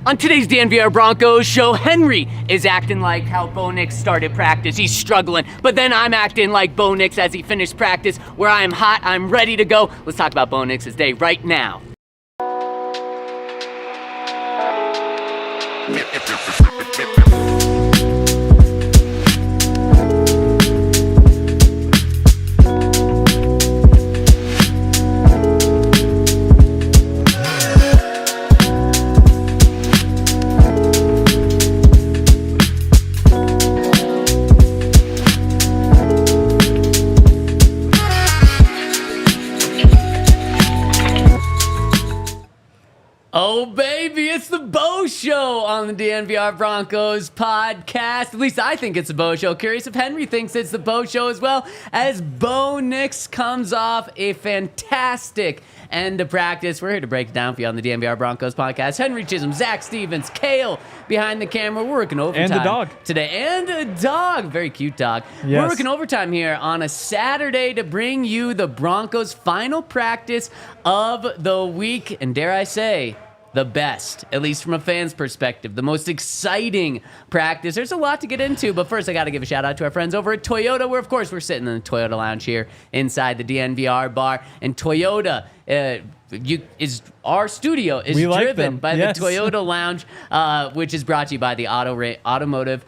On today's DNVR Broncos show, Henry is acting like how Bo Nix started practice. He's struggling, but then I'm acting like Bo Nix as he finished practice, where I am hot, I'm ready to go. Let's talk about Bo Nix's day right now. Oh, baby, it's the Bo Show on the DNVR Broncos Podcast. At least I think it's the Bo Show. Curious if Henry thinks it's the Bo Show as well, as Bo Nix comes off a fantastic end of practice. We're here to break it down for you on the DNVR Broncos Podcast. Henry Chisholm, Zach Stevens, Kale behind the camera. We're working overtime. And a dog. Today. And a dog. Very cute dog. Yes. We're working overtime here on a Saturday to bring you the Broncos' final practice of the week. And dare I say, the best, at least from a fan's perspective, the most exciting practice. There's a lot to get into, but first I got to give a shout out to our friends over at Toyota, where of course we're sitting in the Toyota lounge here inside the DNVR bar, and Toyota is our studio is driven by the Toyota lounge, which is brought to you by the Automotive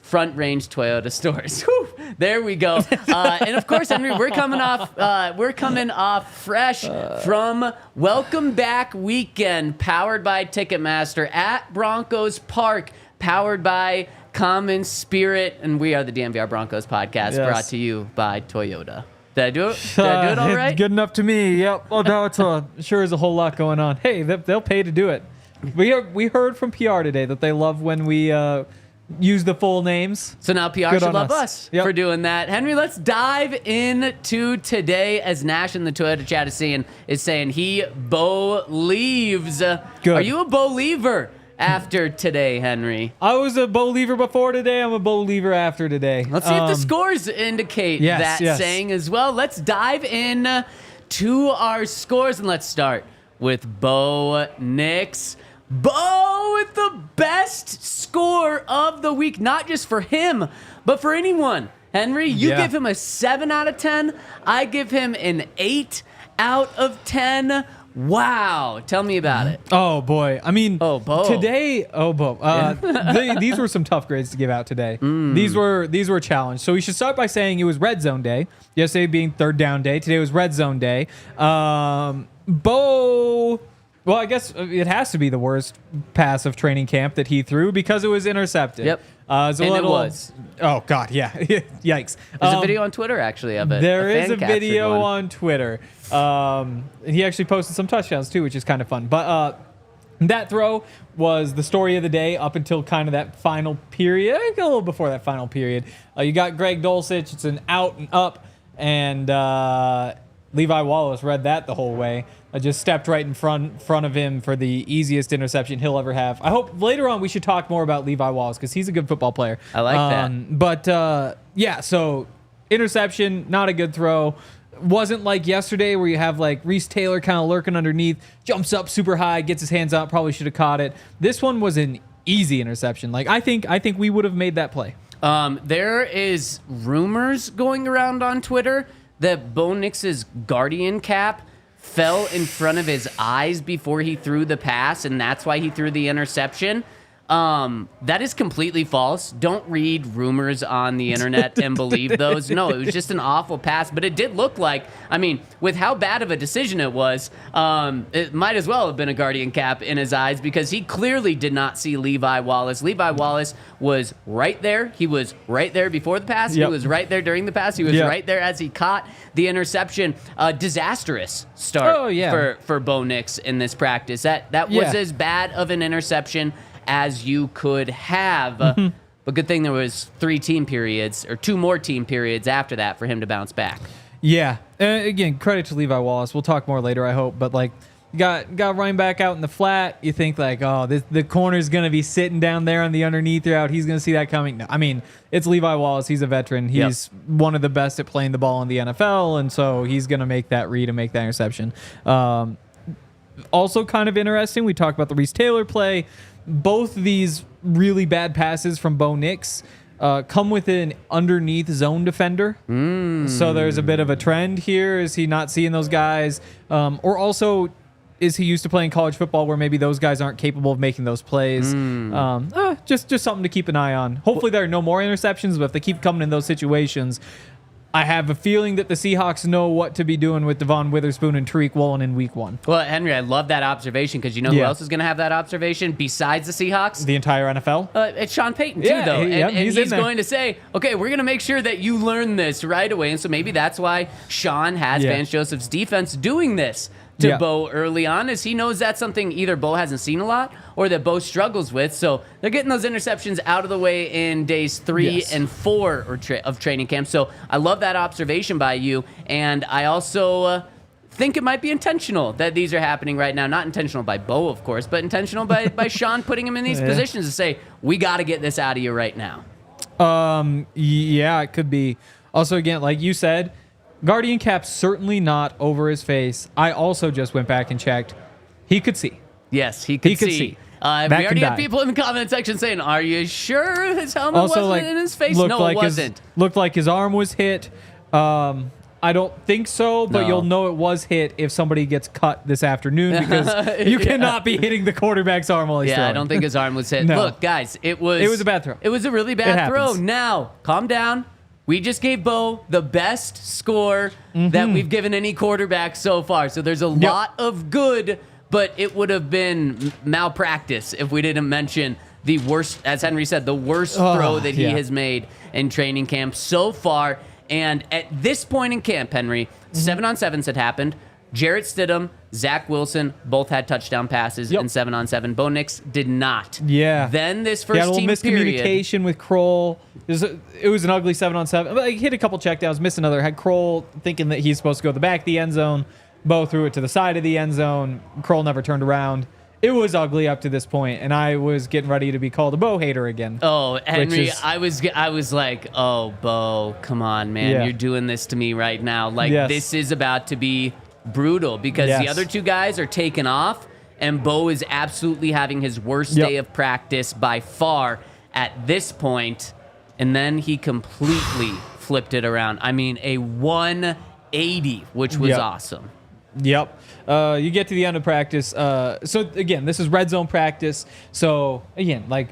Front Range Toyota stores. Whew, there we go. And of course, Henry, we're coming off fresh from Welcome Back Weekend, powered by Ticketmaster at Broncos Park, powered by Common Spirit, and we are the DNVR Broncos Podcast, brought to you by Toyota. Did I do it? Did I do it all right? Good enough to me. Yep. Oh, no, it's sure is a whole lot going on. Hey, they'll pay to do it. We heard from PR today that they love when we use the full names. So now PR should love us for doing that. Henry, let's dive into today, as Nash in the Toyota chat is saying he believes. Are you a believer after today, Henry? I was a believer before today. I'm a believer after today. Let's see if the scores indicate that saying as well. Let's dive in to our scores, and let's start with Bo Nix. Bo with the best score of the week, not just for him, but for anyone. Henry, you give him a 7 out of 10. I give him an 8 out of 10. Wow. Tell me about it. Oh, boy. I mean, Bo. Today, Bo. These were some tough grades to give out today. These were a challenge. So we should start by saying it was red zone day. Yesterday being third down day. Today was red zone day. Bo... Well, I guess it has to be the worst pass of training camp that he threw because it was intercepted. Yep. It was. Oh, God, yeah. Yikes. There's a video on Twitter, actually, of it. There is a video on Twitter. And he actually posted some touchdowns, too, which is kind of fun. But that throw was the story of the day up until kind of that final period. A little before that final period. You got Greg Dulcich. It's an out and up. And Levi Wallace read that the whole way. I just stepped right in front of him for the easiest interception he'll ever have. I hope later on we should talk more about Levi Wallace because he's a good football player. I like that. But, so interception, not a good throw. Wasn't like yesterday where you have like Reese Taylor kind of lurking underneath, jumps up super high, gets his hands out, probably should have caught it. This one was an easy interception. Like I think we would have made that play. There is rumors going around on Twitter that Bo Nix's guardian cap fell in front of his eyes before he threw the pass, and that's why he threw the interception. That is completely false. Don't read rumors on the internet and believe those. No, it was just an awful pass, but it did look like, I mean, with how bad of a decision it was, it might as well have been a guardian cap in his eyes because he clearly did not see Levi Wallace. Levi Wallace was right there. He was right there before the pass. He was right there during the pass. He was right there as he caught the interception. Disastrous start for Bo Nix in this practice. That was as bad of an interception as you could have. But good thing there was 3 team periods or 2 more team periods after that for him to bounce back. Yeah. Again, credit to Levi Wallace. We'll talk more later, I hope. But like, got running back out in the flat. You think like, oh, the corner's gonna be sitting down there on the underneath route. He's gonna see that coming. No, I mean, it's Levi Wallace. He's a veteran. He's one of the best at playing the ball in the NFL, and so he's gonna make that read and make that interception. also kind of interesting. We talked about the Reese Taylor play. Both of these really bad passes from Bo Nix come with an underneath zone defender. So there's a bit of a trend here. Is he not seeing those guys? Or also, is he used to playing college football where maybe those guys aren't capable of making those plays? Just something to keep an eye on. Hopefully there are no more interceptions, but if they keep coming in those situations, I have a feeling that the Seahawks know what to be doing with Devon Witherspoon and Tariq Woolen in week 1. Well, Henry, I love that observation because you know who else is going to have that observation besides the Seahawks? The entire NFL? It's Sean Payton, too, though. And he's going to say, okay, we're going to make sure that you learn this right away. And so maybe that's why Sean has Vance Joseph's defense doing this to Bo early on, as he knows that's something either Bo hasn't seen a lot or that Bo struggles with. So they're getting those interceptions out of the way in days 3 and 4 of training camp. So I love that observation by you. And I also think it might be intentional that these are happening right now. Not intentional by Bo, of course, but intentional by Sean putting him in these positions to say, we got to get this out of you right now. Yeah, it could be. Also, again, like you said, Guardian Cap's certainly not over his face. I also just went back and checked. He could see. Yes, he could see. We already had people in the comment section saying, are you sure his helmet wasn't in his face? No, it wasn't. Looked like his arm was hit. I don't think so, but you'll know it was hit if somebody gets cut this afternoon because you cannot be hitting the quarterback's arm while he's throwing. I don't think his arm was hit. No. Look, guys, it was a bad throw. It was a really bad throw. Now, calm down. We just gave Bo the best score that we've given any quarterback so far. So there's a lot of good, but it would have been malpractice if we didn't mention the worst, as Henry said, the worst throw that he has made in training camp so far. And at this point in camp, Henry, 7-on-7s had happened. Jarrett Stidham, Zach Wilson both had touchdown passes in 7-on-7. Bo Nix did not. Yeah. Then this first team team miscommunication period with Kroll. It was an ugly 7-on-7. But he hit a couple checkdowns, missed another. Had Kroll thinking that he's supposed to go to the back of the end zone. Bo threw it to the side of the end zone. Kroll never turned around. It was ugly up to this point, and I was getting ready to be called a Bo hater again. Oh, Henry, I was like, oh, Bo, come on, man. You're doing this to me right now. Like, this is about to be brutal because the other two guys are taken off, and Bo is absolutely having his worst day of practice by far at this point, and then he completely flipped it around. I mean, a 180, which was awesome. Yep. You get to the end of practice. So, again, this is red zone practice. So, again, like,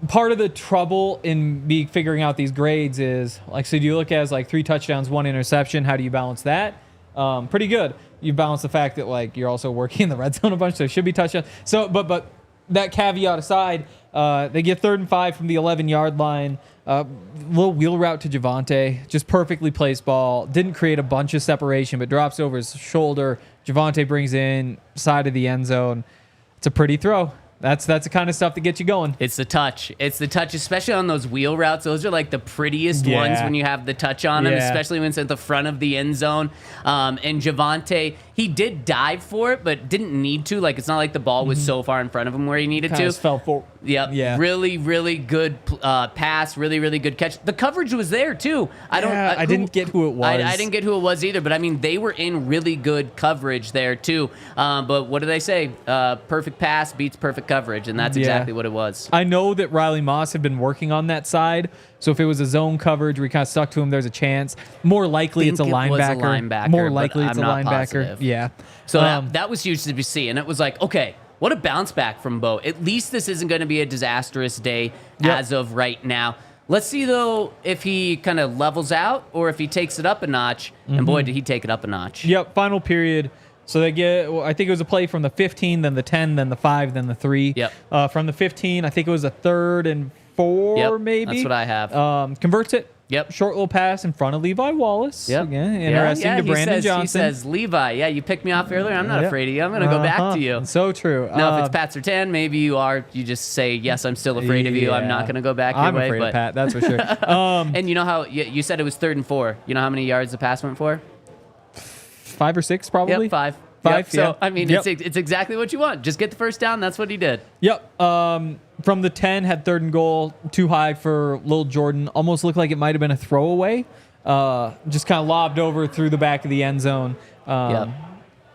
part of the trouble in me figuring out these grades is, like, so do you look at it as, like, 3 touchdowns, 1 interception? How do you balance that? Pretty good. You balance the fact that, like, you're also working in the red zone a bunch, so it should be touchdowns. So, but that caveat aside, they get 3rd and 5 from the 11-yard line. Little wheel route to Javonte, just perfectly placed ball. Didn't create a bunch of separation, but drops over his shoulder. Javonte brings in side of the end zone. It's a pretty throw. That's the kind of stuff that gets you going. It's the touch. It's the touch, especially on those wheel routes. Those are like the prettiest ones when you have the touch on them, especially when it's at the front of the end zone. And Javonte, he did dive for it, but didn't need to. Like, it's not like the ball was so far in front of him where he needed to. Just fell forward. Yep. Yeah. Really, really good pass. Really, really good catch. The coverage was there too. I didn't get who it was. I didn't get who it was either. But I mean, they were in really good coverage there too. But what do they say? Perfect pass beats perfect coverage, and that's exactly what it was. I know that Riley Moss had been working on that side. So if it was a zone coverage where he kind of stuck to him, there's a chance. More likely it's a linebacker. More likely it's a linebacker. Positive. Yeah. So that was huge to see, and it was like, okay. What a bounce back from Bo. At least this isn't going to be a disastrous day as of right now. Let's see, though, if he kind of levels out or if he takes it up a notch. And boy, did he take it up a notch. Yep, final period. So they get, I think it was a play from the 15, then the 10, then the 5, then the 3. Yep. From the 15, I think it was a 3rd and 4, maybe. That's what I have. Converts it. Yep. Short little pass in front of Levi Wallace. Yep. Again, interesting to Brandon Johnson. He says, Levi, you picked me off earlier. I'm not afraid of you. I'm going to go back to you. So true. Now, if it's Pat Surtain, maybe you just say, yes, I'm still afraid of you. I'm not going to go back your way. I'm afraid of Pat, that's for sure. And you know how you said it was 3rd and 4. You know how many yards the pass went for? 5 or 6, probably. Yep, 5. Yep. So, I mean, it's exactly what you want. Just get the first down. That's what he did. Yep. From the 10, had 3rd and goal. Too high for Lil Jordan. Almost looked like it might have been a throwaway. Just kind of lobbed over through the back of the end zone.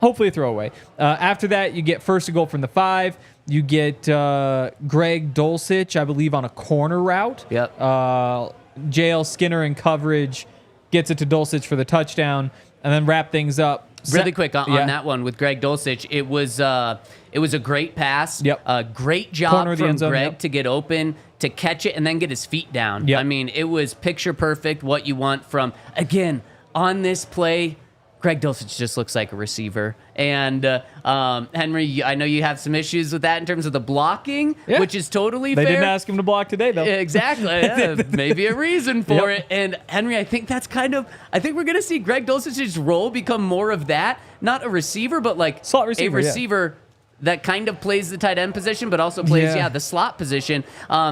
hopefully a throwaway. After that, you get first and goal from the 5. You get Greg Dulcich, I believe, on a corner route. Yep. JL Skinner in coverage gets it to Dulcich for the touchdown, and then wrap things up. Really quick on that one with Greg Dulcich, it was a great pass. Yep. Great job Corner of the from end zone, Greg yep. to get open, to catch it, and then get his feet down. Yep. I mean, it was picture perfect what you want from, again, on this play, Greg Dulcich just looks like a receiver. And Henry, I know you have some issues with that in terms of the blocking, which is totally fair. They didn't ask him to block today, though. Exactly. Yeah, maybe a reason for it. And Henry, I think that's I think we're going to see Greg Dulcich's role become more of that. Not a receiver, but like slot receiver, a receiver that kind of plays the tight end position, but also plays, the slot position.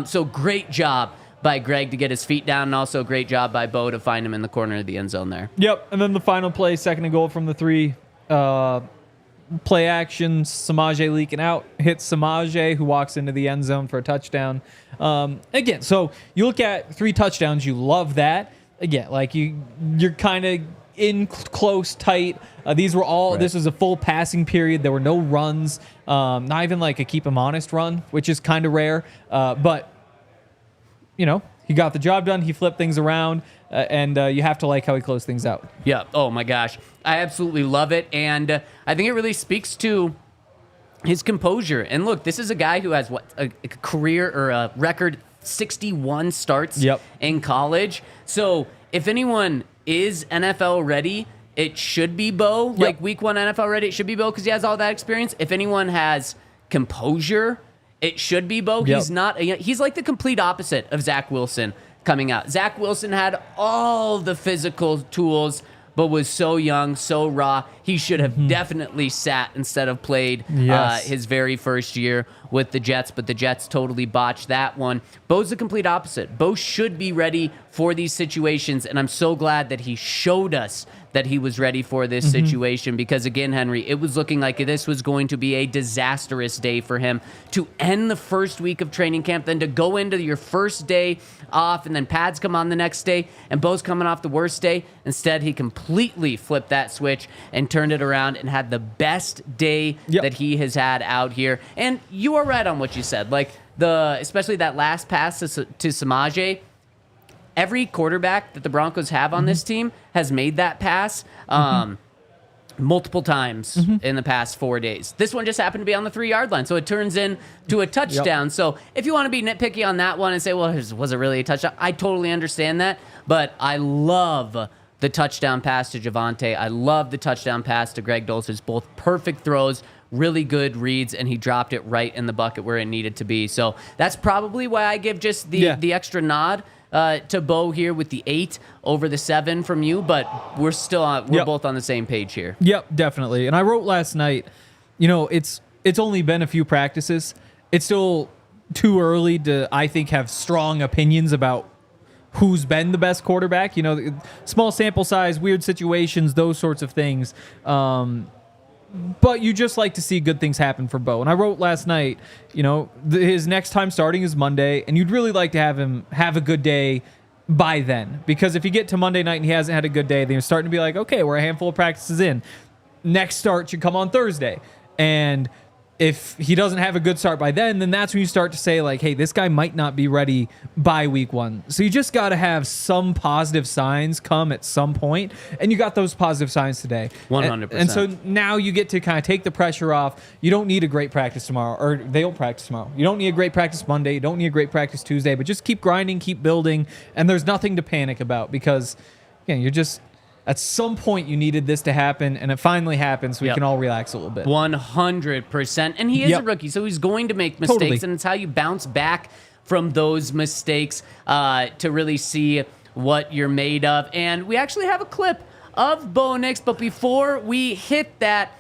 So great job by Greg to get his feet down, and also great job by Bo to find him in the corner of the end zone there. Yep, and then the final play, second and goal from the 3. Play action, Samaje leaking out, hits Samaje, who walks into the end zone for a touchdown. Again, so you look at 3 touchdowns, you love that. Again, like you're kind of in close, tight. These were all, This was a full passing period. There were no runs, not even like a keep him honest run, which is kind of rare. But you know, he got the job done. He flipped things around, and you have to like how he closed things out. Yeah. Oh, my gosh. I absolutely love it, and I think it really speaks to his composure. And look, this is a guy who has, a career or a record 61 starts in college. So if anyone is NFL ready, it should be Bo. Like week 1 NFL ready, it should be Bo because he has all that experience. If anyone has composure, it should be Bo. He's not. He's like the complete opposite of Zach Wilson coming out. Zach Wilson had all the physical tools, but was so young, so raw. He should have definitely sat instead of played his very first year with the Jets, but the Jets totally botched that one. Bo's the complete opposite. Bo should be ready for these situations, and I'm so glad that he showed us that he was ready for this situation because, again, Henry, it was looking like this was going to be a disastrous day for him to end the first week of training camp, then to go into your first day off, and then pads come on the next day, and Bo's coming off the worst day. Instead, he completely flipped that switch and turned it around and had the best day that he has had out here. And you are right on what you said. Like, especially that last pass to Samaje, every quarterback that the Broncos have on this team has made that pass multiple times in the past 4 days. This one just happened to be on the 3-yard line, so it turns into a touchdown. So if you want to be nitpicky on that one and say, well, was it really a touchdown? I totally understand that, but I love the touchdown pass to Javonte. I love the touchdown pass to Greg Dulcich. Both perfect throws, really good reads, and he dropped it right in the bucket where it needed to be. So that's probably why I give just the extra nod to Bo here with the 8 over the 7 from you, but we're still we're both on the same page here. Yep, definitely. And I wrote last night, you know, it's only been a few practices. It's still too early to, I think, have strong opinions about who's been the best quarterback. You know, small sample size, weird situations, those sorts of things. But you just like to see good things happen for Bo. And I wrote last night, you know, his next time starting is Monday, and you'd really like to have him have a good day by then. Because if you get to Monday night and he hasn't had a good day, then you're starting to be like, okay, we're a handful of practices in. Next start should come on Thursday. And if he doesn't have a good start by then that's when you start to say, like, hey, this guy might not be ready by week 1. So you just got to have some positive signs come at some point, and you got those positive signs today. 100%. And so now you get to kind of take the pressure off. You don't need a great practice tomorrow, or they don't practice tomorrow. You don't need a great practice Monday. You don't need a great practice Tuesday, but just keep grinding, keep building, and there's nothing to panic about because, again, you're just... At some point, you needed this to happen, and it finally happened, so we can all relax a little bit. 100%. And he is a rookie, so he's going to make mistakes, and it's how you bounce back from those mistakes to really see what you're made of. And we actually have a clip of Bo Nix, but before we hit that,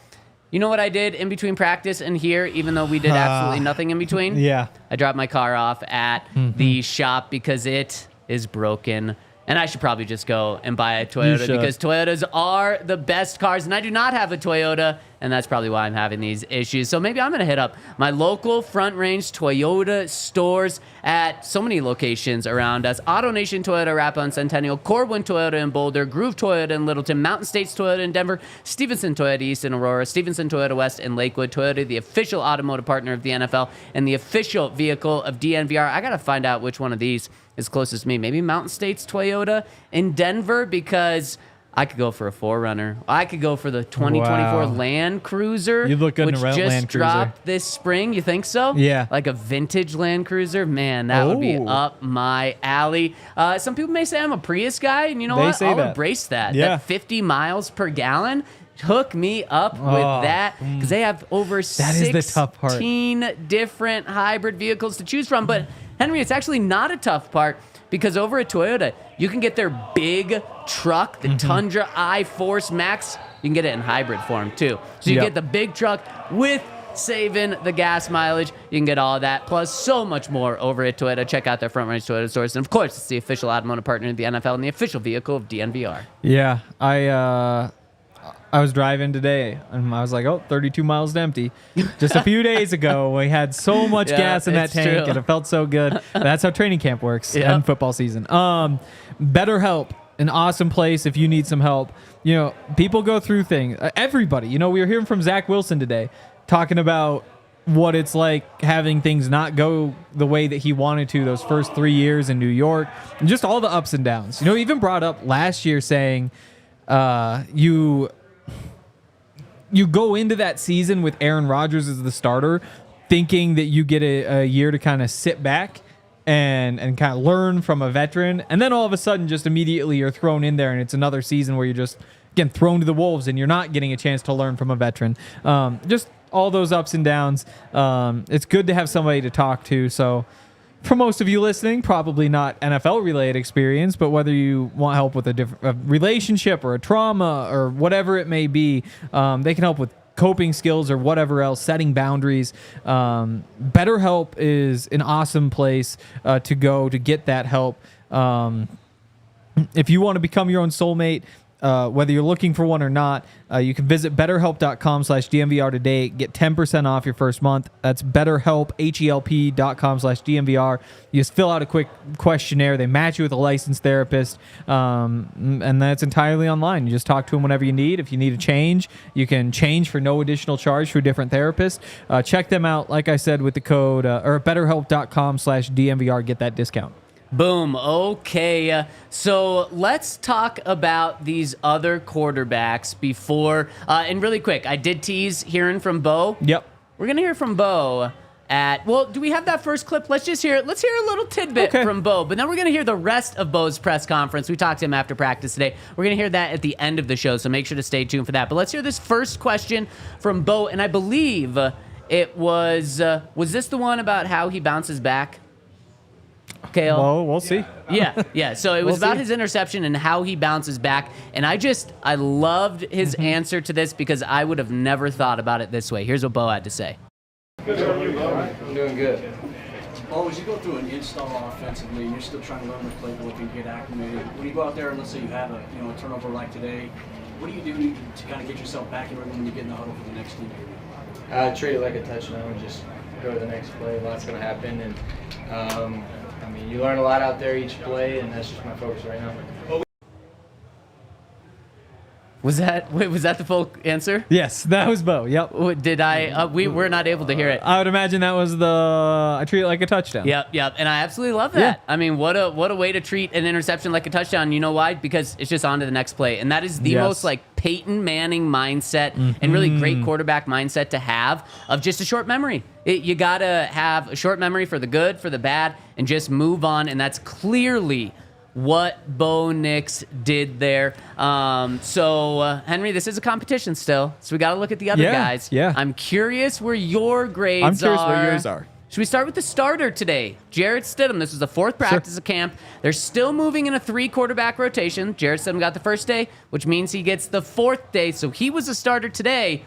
you know what I did in between practice and here, even though we did absolutely nothing in between? Yeah. I dropped my car off at the shop because it is broken. And I should probably just go and buy a Toyota because Toyotas are the best cars. And I do not have a Toyota. and that's probably why I'm having these issues. So maybe I'm going to hit up my local Front Range Toyota stores at so many locations around us. Auto Nation Toyota, Rappa Centennial, Corwin Toyota in Boulder, Groove Toyota in Littleton, Mountain States Toyota in Denver, Stevenson Toyota East in Aurora, Stevenson Toyota West in Lakewood. Toyota, the official automotive partner of the NFL and the official vehicle of DNVR. I got to find out which one of these is closest to me. Maybe Mountain States Toyota in Denver, because I could go for a 4Runner. I could go for the 2024 Land Cruiser, You look good which in a just Land Cruiser. dropped this spring. You think so? Yeah. Like a vintage Land Cruiser? Man, that would be up my alley. Some people may say I'm a Prius guy, and you know what? I'll embrace that. Yeah. That 50 miles per gallon. Hook me up with that, because they have over 16 different hybrid vehicles to choose from. But Henry, it's actually not a tough part, because over at Toyota, you can get their big truck, the Tundra I-Force Max. You can get it in hybrid form too. So you get the big truck with saving the gas mileage. You can get all of that, plus so much more over at Toyota. Check out their Front Range Toyota stores. And of course, it's the official automotive partner of the NFL and the official vehicle of DNVR. Yeah, I was driving today, and I was like, 32 miles to empty. Just a few days ago, we had so much gas in that tank, and it felt so good. That's how training camp works and football season. BetterHelp, an awesome place if you need some help. You know, people go through things. Everybody. You know, we were hearing from Zach Wilson today, talking about what it's like having things not go the way that he wanted to those first 3 years in New York, and just all the ups and downs. You know, he even brought up last year saying you go into that season with Aaron Rodgers as the starter, thinking that you get a year to kind of sit back and kind of learn from a veteran. And then all of a sudden, just immediately you're thrown in there, and it's another season where you're just, again, thrown to the wolves, and you're not getting a chance to learn from a veteran. Just all those ups and downs. It's good to have somebody to talk to. So for most of you listening, probably not NFL-related experience, but whether you want help with a relationship or a trauma or whatever it may be, they can help with coping skills or whatever else, setting boundaries. BetterHelp is an awesome place to go to get that help. If you want to become your own soulmate, whether you're looking for one or not, you can visit betterhelp.com/DNVR today. Get 10% off your first month. That's betterhelp, HELP.com/DNVR. You just fill out a quick questionnaire. They match you with a licensed therapist, and that's entirely online. You just talk to them whenever you need. If you need a change, you can change for no additional charge to a different therapist. Check them out, like I said, with the code, or betterhelp.com/DNVR. Get that discount. Boom. Okay. So let's talk about these other quarterbacks before. And really quick, I did tease hearing from Bo. Yep. We're going to hear from Bo do we have that first clip? Let's hear a little tidbit from Bo, but then we're going to hear the rest of Bo's press conference. We talked to him after practice today. We're going to hear that at the end of the show, so make sure to stay tuned for that. But let's hear this first question from Bo, and I believe it was this the one about how he bounces back? Kale? Well, we'll see. Yeah. So it was about his interception and how he bounces back. And I loved his answer to this, because I would have never thought about it this way. Here's what Bo had to say. I'm doing good. Bo, as you go through an install offensively, and you're still trying to learn the playbook and get acclimated, when you go out there and let's say you have a turnover like today, what do you do to kind of get yourself back in rhythm when you get in the huddle for the next team? Treat it like a touchdown and just go to the next play. A lot's going to happen, and you learn a lot out there each play, and that's just my focus right now. Was that the full answer? Yes, that was Bo. Yep. Did I? We were not able to hear it. I would imagine that was I treat it like a touchdown. Yep. And I absolutely love that. Yeah. I mean, what a way to treat an interception like a touchdown. You know why? Because it's just on to the next play. And that is the most like Peyton Manning mindset and really great quarterback mindset to have, of just a short memory. You got to have a short memory for the good, for the bad, and just move on. And that's clearly what Bo Nix did there. Henry, this is a competition still, so we got to look at the other guys. Yeah. I'm curious where your grades are. I'm curious where yours are. Should we start with the starter today? Jarrett Stidham. This was the fourth practice of camp. They're still moving in a 3-quarterback rotation. Jarrett Stidham got the first day, which means he gets the fourth day, so he was a starter today.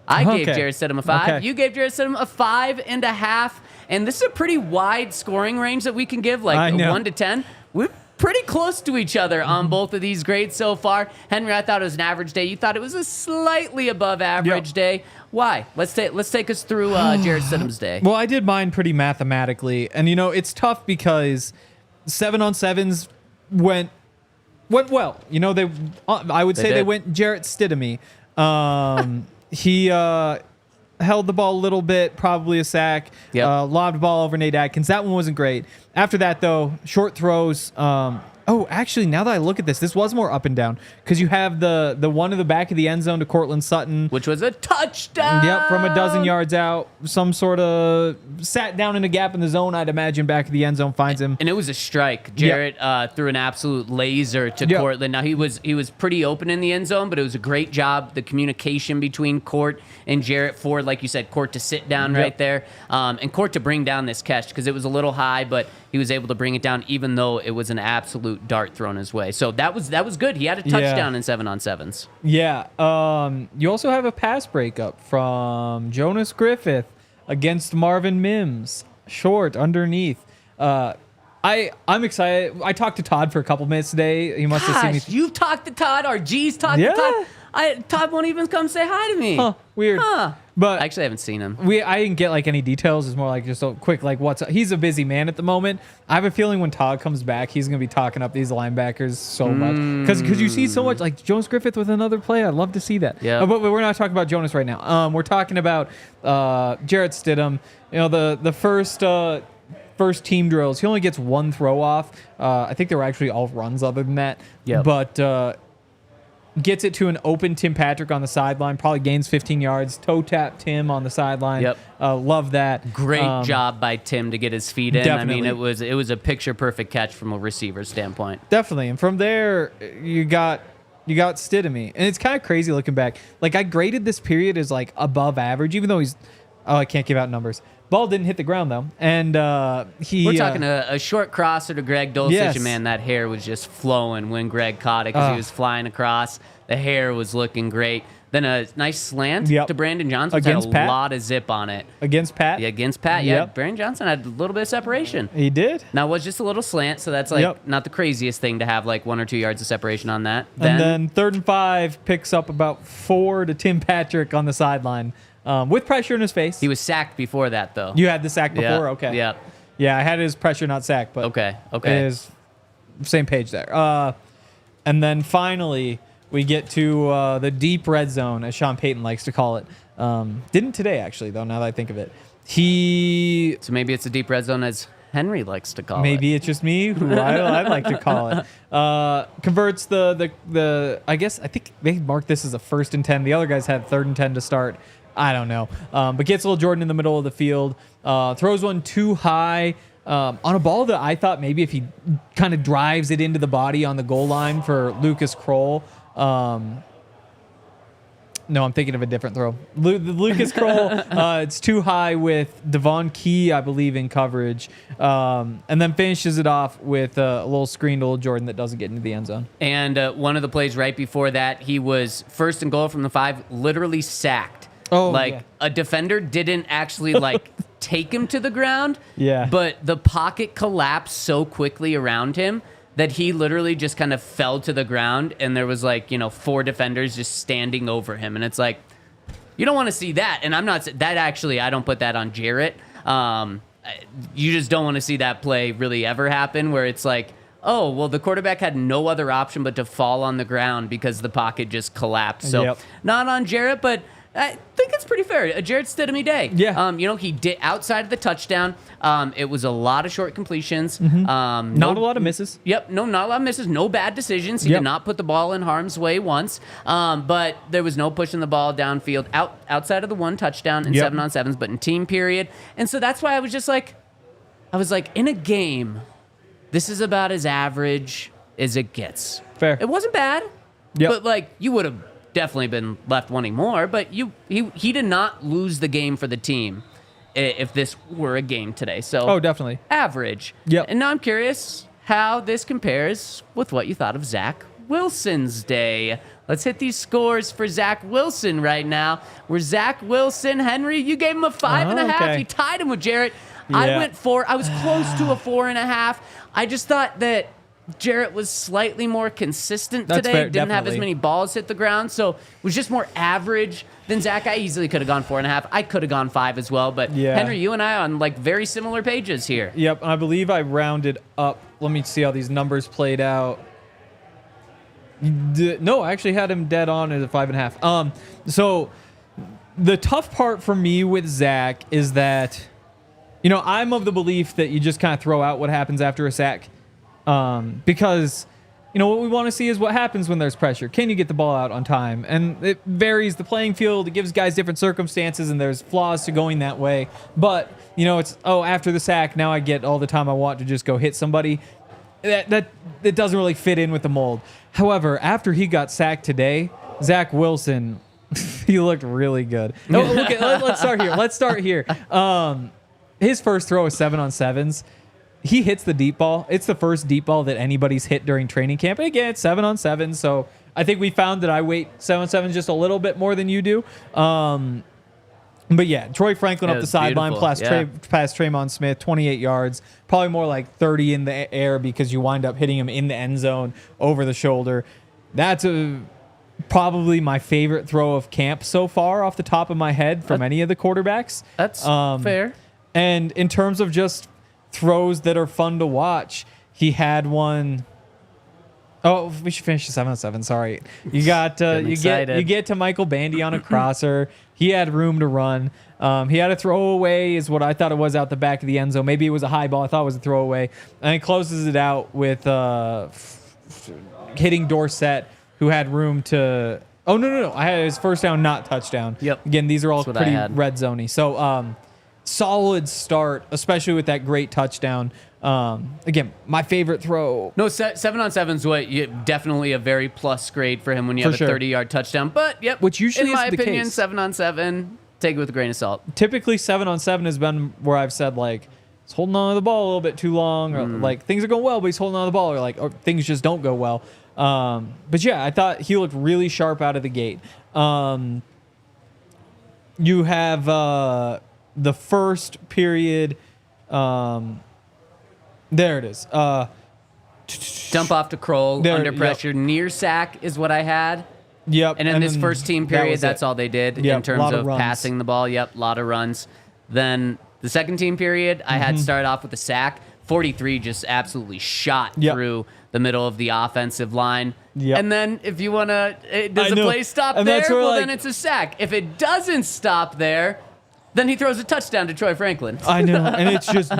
I gave Jarrett Stidham a 5. Okay. You gave Jarrett Stidham a 5.5. And this is a pretty wide scoring range that we can give, like 1 to 10. We're pretty close to each other on both of these grades so far. Henry, I thought it was an average day. You thought it was a slightly above average day. Why? Let's take us through Jarrett Stidham's day. Well, I did mine pretty mathematically, and it's tough because 7-on-7s went well. I would say they went Jarrett Stidham-y. He held the ball a little bit, probably a sack. Lobbed the ball over Nate Atkins. That one wasn't great. After that, though, short throws. Actually, now that I look at this was more up and down because you have the one in the back of the end zone to Courtland Sutton, which was a touchdown. Yep, from a dozen yards out. Some sort of sat down in a gap in the zone, I'd imagine, back of the end zone, finds him. And it was a strike. Jarrett threw an absolute laser to Courtland. Now, he was pretty open in the end zone, but it was a great job, the communication between Court and Jarrett for, like you said, Court to sit down right there, and Court to bring down this catch because it was a little high, but he was able to bring it down even though it was an absolute dart thrown his way. So that was good. He had a touchdown in 7-on-7s. Yeah. You also have a pass breakup from Jonas Griffith against Marvin Mims. Short, underneath. I'm excited. I talked to Todd for a couple minutes today. He must have seen me. You've talked to Todd. Our G's talked to Todd. Todd won't even come say hi to me. Huh, weird. But I actually haven't seen him. I didn't get any details. It's more like just a quick what's up. He's a busy man at the moment. I have a feeling when Todd comes back, he's gonna be talking up these linebackers so much because you see so much Jonas Griffith with another play. I'd love to see that. Yeah. But we're not talking about Jonas right now. We're talking about Jarrett Stidham. The first team drills. He only gets one throw off. I think they were actually all runs other than that. Yeah. But gets it to an open Tim Patrick on the sideline, probably gains 15 yards, toe tap Tim on the sideline. Yep. Love that. Great job by Tim to get his feet in. Definitely. I mean, it was a picture-perfect catch from a receiver standpoint. Definitely. And from there, you got Stidham. And it's kind of crazy looking back. I graded this period as above average, even though he's I can't give out numbers. Ball didn't hit the ground, though. And we're talking a short crosser to Greg Dulcich, and man, that hair was just flowing when Greg caught it because he was flying across. The hair was looking great. Then a nice slant to Brandon Johnson, which had a lot of zip on it. Against Pat? Yeah, against Pat. Yeah, Brandon Johnson had a little bit of separation. He did. Now, it was just a little slant, so that's not the craziest thing to have 1 or 2 yards of separation on that. And then 3rd and 5 picks up about 4 to Tim Patrick on the sideline. With pressure in his face. He was sacked before that, though. You had the sack before? Yeah. Okay. Yeah. Yeah, I had his pressure, not sack, but okay. It is same page there. And then finally, we get to the deep red zone, as Sean Payton likes to call it. Didn't today, actually, though, now that I think of it. So maybe it's a deep red zone as Henry likes to call it. Maybe it's just me who I like to call it. Converts I think they marked this as a 1st and 10. The other guys had 3rd and 10 to start. I don't know. But gets a little Jordan in the middle of the field. Throws one too high on a ball that I thought maybe if he kind of drives it into the body on the goal line for Lucas Kroll. No, I'm thinking of a different throw. Lucas Kroll, it's too high with Devon Key, I believe, in coverage. And then finishes it off with a little screen to little Jordan that doesn't get into the end zone. And one of the plays right before that, he was 1st and goal from the 5, literally sacked. A defender didn't actually take him to the ground. Yeah. But the pocket collapsed so quickly around him that he literally just kind of fell to the ground, and there was 4 defenders just standing over him, and it's you don't want to see that. And I'm not that actually. I don't put that on Jarrett. You just don't want to see that play really ever happen, where it's oh, well, the quarterback had no other option but to fall on the ground because the pocket just collapsed. So not on Jarrett, but I think it's pretty fair. A Jarrett Stidham day. Yeah. He did outside of the touchdown. It was a lot of short completions. Not a lot of misses. Yep. No, not a lot of misses. No bad decisions. He did not put the ball in harm's way once. But there was no pushing the ball downfield outside of the 1 touchdown in 7-on-7s, but in team period. And so that's why I was just in a game, this is about as average as it gets. Fair. It wasn't bad. Yep. But you would have definitely been left wanting more, but he did not lose the game for the team if this were a game today. So definitely average. Yep. And now I'm curious how this compares with what you thought of Zach Wilson's day. Let's hit these scores for Zach Wilson right now. Where Zach Wilson, Henry, you gave him a 5.5. Okay. You tied him with Jarrett. Yeah. I went 4. I was close to a 4.5. I just thought that Jarrett was slightly more consistent That's today. fair, Didn't have as definitely. many balls hit the ground, so was just more average than Zach. I easily could have gone 4.5. I could have gone 5 as well, but Yeah. Henry, you and I on like very similar pages here. Yep, and I believe I rounded up. Let me see how these numbers played out. No, I actually had him dead on at a 5.5. So the tough part for me with Zach is that, I'm of the belief that you just kind of throw out what happens after a sack, because what we want to see is what happens when there's pressure. Can you get the ball out on time? And it varies the playing field. It gives guys different circumstances, and there's flaws to going that way. But it's after the sack, now I get all the time I want to just go hit somebody. That doesn't really fit in with the mold. However, after he got sacked today, Zach Wilson, he looked really good. No, okay, let's start here. His first throw is 7-on-7s. He hits the deep ball. It's the first deep ball that anybody's hit during training camp. And again, it's 7-on-7. So I think we found that I weight 7-on-7 just a little bit more than you do. But yeah, Troy Franklin up the sideline, past Traymon Smith, 28 yards, probably more like 30 in the air because you wind up hitting him in the end zone over the shoulder. That's probably my favorite throw of camp so far off the top of my head from any of the quarterbacks. That's fair. And in terms of just throws that are fun to watch, he had one. Oh, we should finish the 7-on-7. Sorry, you got you get to Michael Bandy on a crosser. He had room to run. He had a throwaway, is what I thought it was, out the back of the end zone. Maybe it was a high ball. I thought it was a throwaway, and he closes it out with hitting Dorsett, who had room to. Oh no! I had his first down, not touchdown. Yep. Again, these are all That's what pretty I had. red zoney. So solid start, especially with that great touchdown. Again, my favorite throw. No, 7-on-7 is definitely a very plus grade for him when you have For a sure. 30-yard touchdown. But yep, Which usually in my is the opinion, case. 7-on-7, take it with a grain of salt. Typically 7-on-7 has been where I've said, like, he's holding on to the ball a little bit too long, or like things are going well, but he's holding on to the ball, or things just don't go well. But yeah, I thought he looked really sharp out of the gate. You have the first period. There it is. Dump off to Kroll, There, under yep. pressure, near sack is what I had. Yep. And in this then first team that period, was that's it. all they did Yep, in terms lot of of runs. passing the ball. Yep, a lot of runs. Then the second team period, I had started off with a sack. 43 just absolutely shot Yep. through the middle of the offensive line. Yep. And then if you want to, does I the know. play stop And there? that's where, Well, like- then it's a sack. If it doesn't stop there, then he throws a touchdown to Troy Franklin. I know, and it's just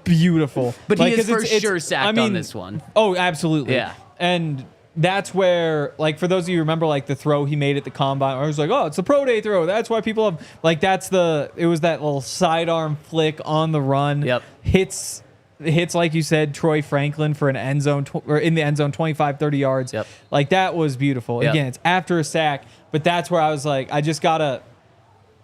beautiful. But he is 'cause for sure sacked on this one. Oh, absolutely. Yeah. And that's where, like, for those of you who remember, like, the throw he made at the combine, I was like, oh, it's the pro day throw. That's why people have, like, it was that little sidearm flick on the run. Yep. Hits, like you said, Troy Franklin for an end zone, or in the end zone, 25, 30 yards. Yep. Like, that was beautiful. Yep. Again, it's after a sack, but that's where I was like,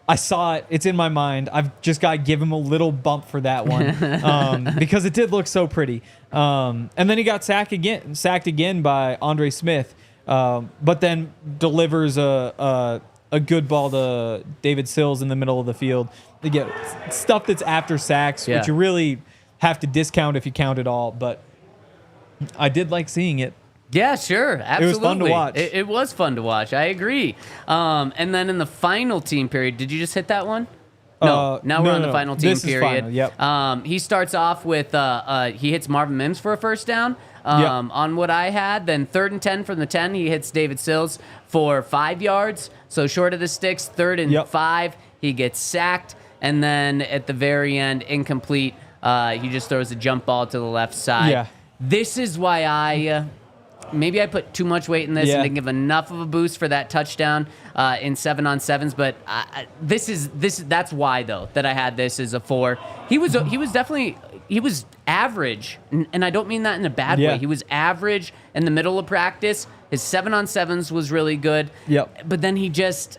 I saw it. It's in my mind. I've just got to give him a little bump for that one because it did look so pretty. And then he got sacked again by Andre Smith, but then delivers a good ball to David Sills in the middle of the field. To get stuff that's after sacks, Yeah. which you really have to discount if you count it all. But I did like seeing it. Yeah, sure. Absolutely. was fun to watch. It was fun to watch. I agree. And then in the final team period, did you just hit that one? No. Now we're on the final team This is period. final, yep. He starts off with he hits Marvin Mims for a first down Yep. on what I had. Then 3rd and 10 from the 10, he hits David Sills for 5 yards. So short of the sticks, 3rd and Yep. 5, he gets sacked. And then at the very end, incomplete. He just throws a jump ball to the left side. Yeah. This is why maybe I put too much weight in this Yeah. and didn't give enough of a boost for that touchdown in 7-on-7s. But that's why though that I had this as a 4. He was average, and I don't mean that in a bad Yeah. way. He was average in the middle of practice. His 7-on-7s was really good. Yep. But then he just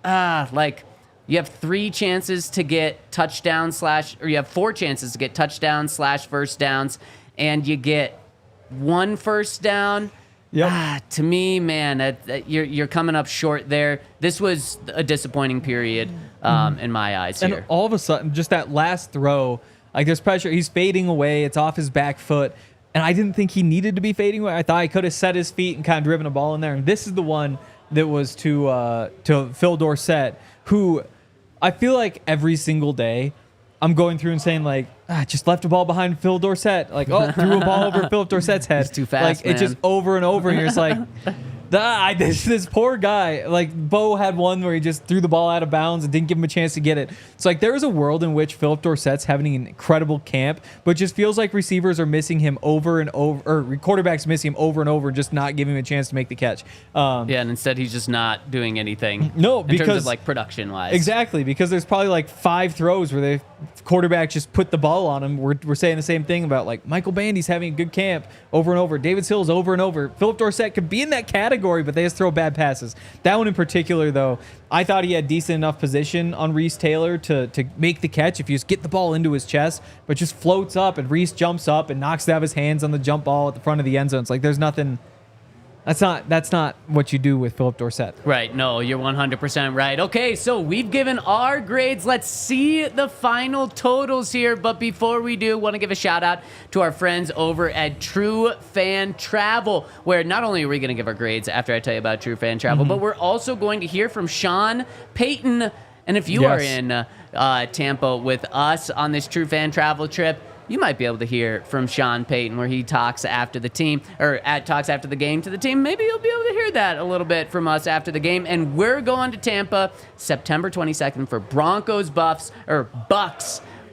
you have 3 chances to get touchdowns or you have 4 chances to get touchdowns / first downs, and you get 1 first down. Yep. To me, man, you're coming up short there. This was a disappointing period in my eyes And here. all of a sudden, just that last throw, like there's pressure. He's fading away. It's off his back foot. and I didn't think he needed to be fading away. I thought he could have set his feet and kind of driven a ball in there. And this is the one that was to Phil Dorsett, who I feel like every single day I'm going through and saying like, just left a ball behind Phil Dorsett. Like, oh, threw a ball over Philip Dorsett's head. He's too fast, Like, it's just over and over. And you're just like, this poor guy. Like, Bo had one where he just threw the ball out of bounds and didn't give him a chance to get it. It's like there is a world in which Philip Dorsett's having an incredible camp, but just feels like receivers are missing him over and over, or quarterbacks missing him over and over, just not giving him a chance to make the catch. And instead he's just not doing anything. No, in because terms of like production wise. Exactly, because there's probably like 5 throws where the quarterback just put the ball on him. We're saying the same thing about like Michael Bandy's having a good camp over and over. David Sills over and over. Philip Dorsett could be in that category, but they just throw bad passes. That one in particular, though, I thought he had decent enough position on Reese Taylor to make the catch if you just get the ball into his chest, but just floats up and Reese jumps up and knocks it out of his hands on the jump ball at the front of the end zone. It's like there's nothing. That's not what you do with Philip Dorsett. Right. No, you're 100% right. Okay, so we've given our grades. Let's see the final totals here. But before we do, want to give a shout out to our friends over at True Fan Travel, where not only are we going to give our grades after I tell you about True Fan Travel, but we're also going to hear from Sean Payton. And if you are in Tampa with us on this True Fan Travel trip, you might be able to hear from Sean Payton where he talks after the team, or talks after the game to the team. Maybe you'll be able to hear that a little bit from us after the game. And we're going to Tampa September 22nd for Broncos Bucks.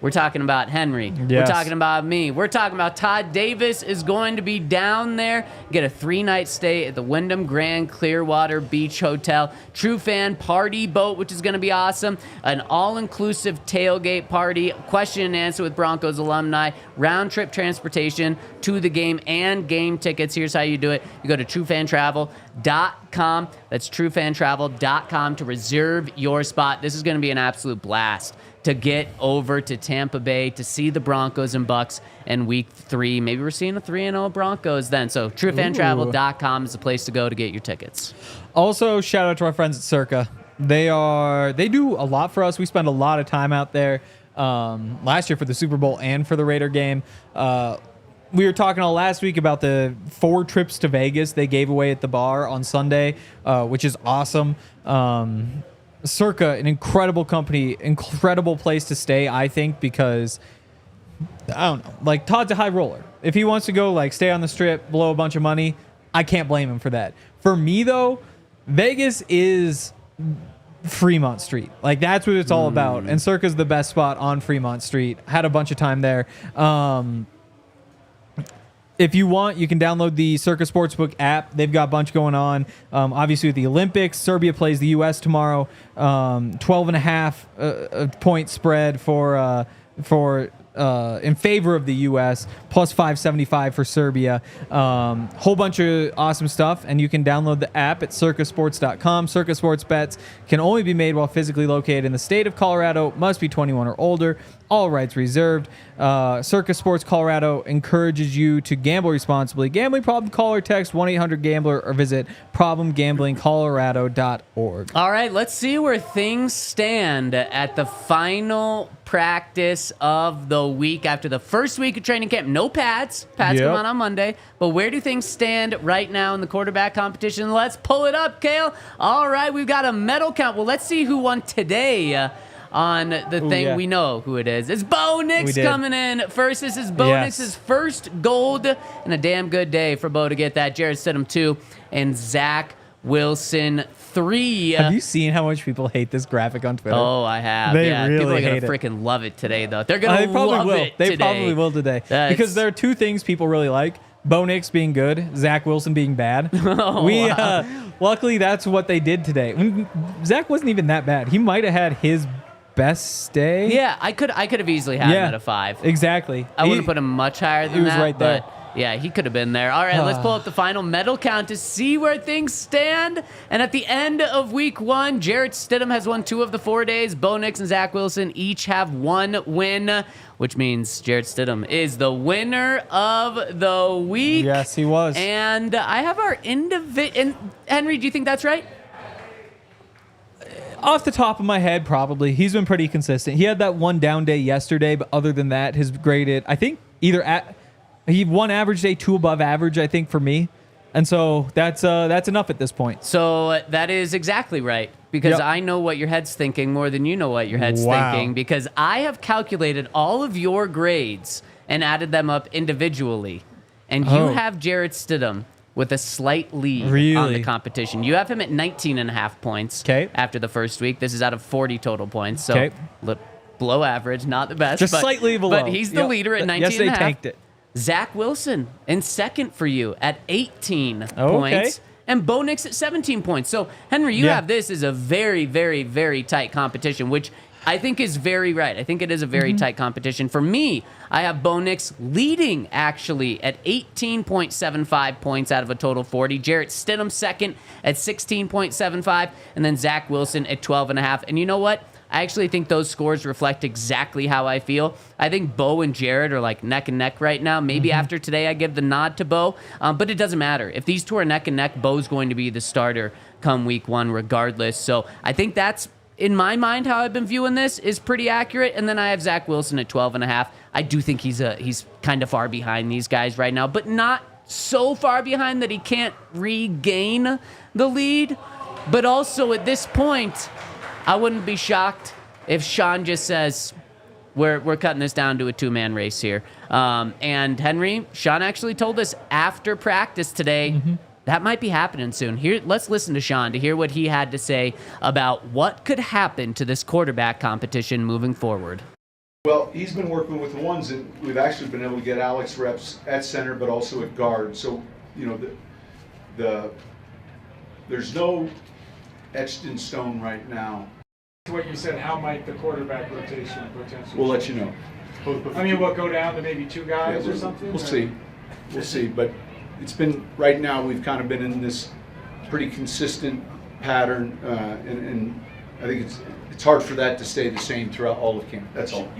We're talking about Henry. Yes. We're talking about me. We're talking about Todd Davis is going to be down there. Get a 3-night stay at the Wyndham Grand Clearwater Beach Hotel. True Fan Party Boat, which is going to be awesome. An all-inclusive tailgate party. Question and answer with Broncos alumni. Round-trip transportation to the game and game tickets. Here's how you do it. You go to truefantravel.com. That's truefantravel.com to reserve your spot. This is going to be an absolute blast to get over to Tampa Bay to see the Broncos and Bucks in week 3. Maybe we're seeing a 3-0 Broncos then. So truefantravel.com is the place to go to get your tickets. Also, shout out to our friends at Circa. They do a lot for us. We spend a lot of time out there. Last year for the Super Bowl and for the Raider game. We were talking all last week about the 4 trips to Vegas they gave away at the bar on Sunday, which is awesome. Circa, an incredible company, incredible place to stay, I think, because, I don't know, like, Todd's a high roller. If he wants to go, like, stay on the strip, blow a bunch of money, I can't blame him for that. For me, though, Vegas is Fremont Street. Like, that's what it's all about. And Circa's the best spot on Fremont Street. Had a bunch of time there. If you want, you can download the Circa Sportsbook app. They've got a bunch going on. Obviously, with the Olympics, Serbia plays the U.S. tomorrow. 12.5 point spread for in favor of the U.S. plus 575 for Serbia. Whole bunch of awesome stuff, and you can download the app at circasports.com. Circa Sports bets can only be made while physically located in the state of Colorado. Must be 21 or older. All rights reserved. Circa Sports Colorado encourages you to gamble responsibly. Gambling problem? Call or text 1-800-GAMBLER or visit problemgamblingcolorado.org. All right, let's see where things stand at the final practice of the week after the first week of training camp. No pads. Pads come on Monday. But where do things stand right now in the quarterback competition? Let's pull it up, Kale. All right, we've got a medal count. Well, let's see who won today. On the thing, we know who it is. It's Bo Nix coming in first. This is Bo Nix's first gold, and a damn good day for Bo to get that. Jarrett Stidham 2 and Zach Wilson 3. Have you seen how much people hate this graphic on Twitter? Oh, I have. They yeah, really people are hate gonna it. freaking love it today, though. They're gonna love it today. They probably will today. Because there are 2 things people really like. Bo Nix being good, Zach Wilson being bad. Luckily, that's what they did today. Zach wasn't even that bad. He might have had his best day. Yeah, I could have easily had him at a 5. Exactly. I would have put him much higher than that. He was right there. But yeah, he could have been there. All right, let's pull up the final medal count to see where things stand. And at the end of week 1, Jarrett Stidham has won 2 of the 4 days. Bo Nix and Zach Wilson each have 1 win, which means Jarrett Stidham is the winner of the week. Yes, he was. And I have our individual. Henry, do you think that's right? Off the top of my head, probably. He's been pretty consistent. He had that one down day yesterday, but other than that, his graded, I think, either at He 1 average day, 2 above average, I think, for me. And so that's enough at this point. So that is exactly right, because I know what your head's thinking more than you know what your head's thinking, because I have calculated all of your grades and added them up individually. And you have Jarrett Stidham with a slight lead on the competition. You have him at 19.5 points after the first week. This is out of 40 total points. So below average, not the best. Just slightly below. But he's the leader at 19.5. Yes, they tanked it. Zach Wilson in second for you at 18 points. And Bo Nix at 17 points. So, Henry, you have this as a very, very, very tight competition, which I think is very right. I think it is a very tight competition. For me, I have Bo Nix leading, actually, at 18.75 points out of a total 40. Jarrett Stidham second at 16.75. And then Zach Wilson at 12.5. And you know what? I actually think those scores reflect exactly how I feel. I think Bo and Jarrett are like neck and neck right now. Maybe after today I give the nod to Bo, but it doesn't matter. If these two are neck and neck, Bo's going to be the starter come week 1 regardless. So I think that's, in my mind, how I've been viewing this is pretty accurate. And then I have Zach Wilson at 12.5. I do think he's kind of far behind these guys right now, but not so far behind that he can't regain the lead. But also at this point, I wouldn't be shocked if Sean just says, we're cutting this down to a 2-man race here. And Henry, Sean actually told us after practice today that might be happening soon. Here, let's listen to Sean to hear what he had to say about what could happen to this quarterback competition moving forward. Well, he's been working with the ones that we've actually been able to get Alex reps at center, but also at guard. So, you know, there's no etched in stone right now. What you said, how might the quarterback rotation potentially? We'll let you know. I mean, we'll go down to maybe 2 guys or something? We'll see. We'll see. But it's been, right now, we've kind of been in this pretty consistent pattern, and I think it's hard for that to stay the same throughout all of camp. That's all.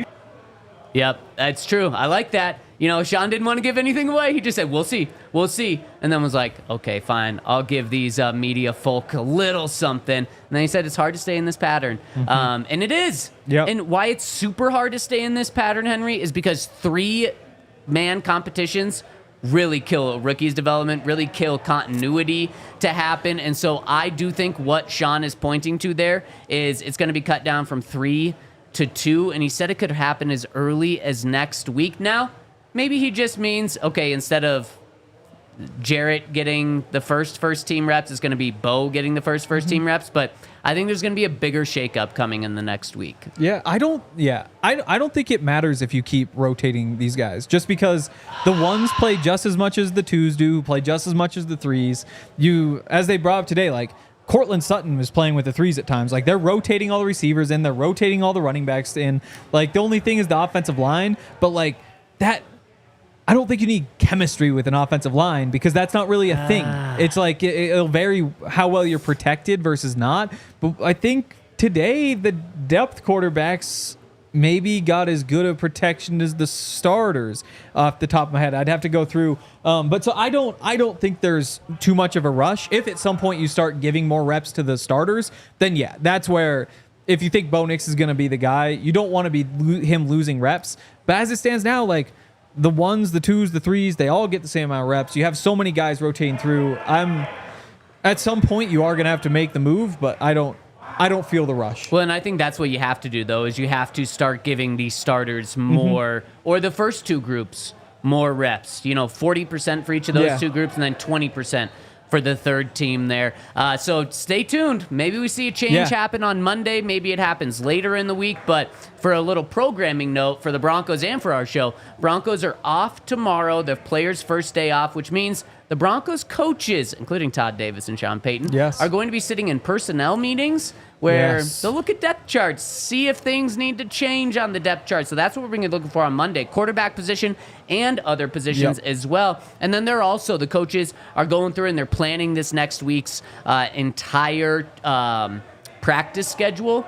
Yep, that's true. I like that. You know, Sean didn't want to give anything away. He just said, we'll see. And then was like, okay, fine. I'll give these media folk a little something. And then he said, it's hard to stay in this pattern. And it is. Yep. And why it's super hard to stay in this pattern, Henry, is because 3-man competitions really kill a rookie's development, really kill continuity to happen. And so I do think what Sean is pointing to there is it's going to be cut down from 3 to 2, and he said it could happen as early as next week. Now, maybe he just means, okay, instead of Jarrett getting the first team reps, it's going to be Bo getting the first team reps, but I think there's going to be a bigger shakeup coming in the next week. I don't think it matters if you keep rotating these guys, just because the ones play just as much as the 2s do, play just as much as the 3s. As they brought up today, like, Courtland Sutton was playing with the 3s at times. Like, they're rotating all the receivers in, they're rotating all the running backs in. Like, the only thing is the offensive line, but like that, I don't think you need chemistry with an offensive line because that's not really a thing. It's like it'll vary how well you're protected versus not. But I think today the depth quarterbacks maybe got as good a protection as the starters off the top of my head. I'd have to go through. But so I don't think there's too much of a rush. If at some point you start giving more reps to the starters, then yeah, that's where if you think Bo Nix is going to be the guy, you don't want to be him losing reps. But as it stands now, like the 1s, the 2s, the 3s, they all get the same amount of reps. You have so many guys rotating through. At some point you are going to have to make the move, but I don't feel the rush. Well, and I think that's what you have to do, though, is you have to start giving these starters more, or the first 2 groups, more reps. 40% for each of those 2 groups, and then 20% for the third team there. So stay tuned. Maybe we see a change happen on Monday. Maybe it happens later in the week. But for a little programming note for the Broncos and for our show, Broncos are off tomorrow, the players' first day off, which means the Broncos coaches, including Todd Davis and Sean Payton, are going to be sitting in personnel meetings where they'll look at depth charts, see if things need to change on the depth chart. So that's what we're going to be looking for on Monday, quarterback position and other positions as well. And then the coaches are going through and they're planning this next week's entire practice schedule.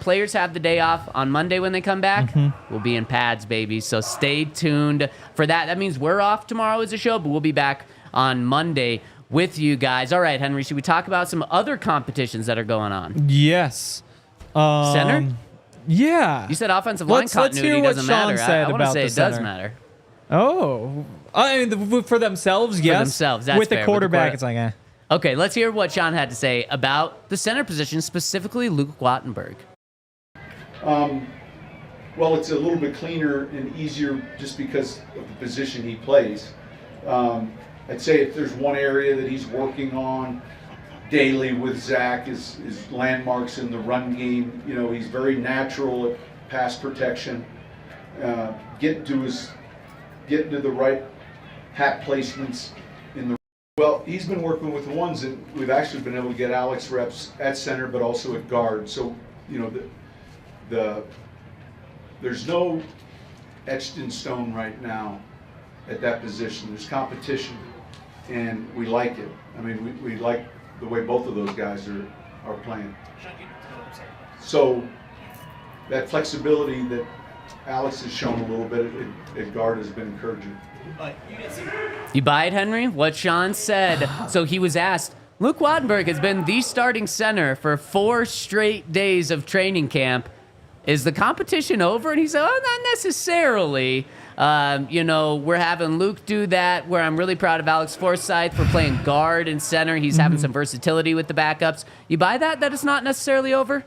Players have the day off on Monday when they come back. We'll be in pads, baby. So stay tuned for that. That means we're off tomorrow as a show, but we'll be back on Monday with you guys. All right, Henry, should we talk about some other competitions that are going on? Yes. Center? Yeah. You said offensive line continuity doesn't matter. I want to say it does matter. Oh, I mean, for themselves, yes. For themselves, that's with fair. the quarterback, it's like, eh. Okay, let's hear what Sean had to say about the center position, specifically Luke Wattenberg. Well, it's a little bit cleaner and easier just because of the position he plays. I'd say if there's one area that he's working on daily with Zach is landmarks in the run game. You know, he's very natural at pass protection, getting to the right hat placements in the. Well, he's been working with the ones that we've actually been able to get Alex reps at center, but also at guard. So, you know, there's no etched in stone right now at that position. There's competition, and we like it. I mean, we like the way both of those guys are playing. So that flexibility that Alex has shown a little bit at guard has been encouraging. You buy it, Henry? What Sean said. So he was asked, Luke Wattenberg has been the starting center for 4 straight days of training camp. Is the competition over? And he said, oh, not necessarily. You know, we're having Luke do that, where I'm really proud of Alex Forsythe for playing guard and center. He's having some versatility with the backups. You buy that it's not necessarily over?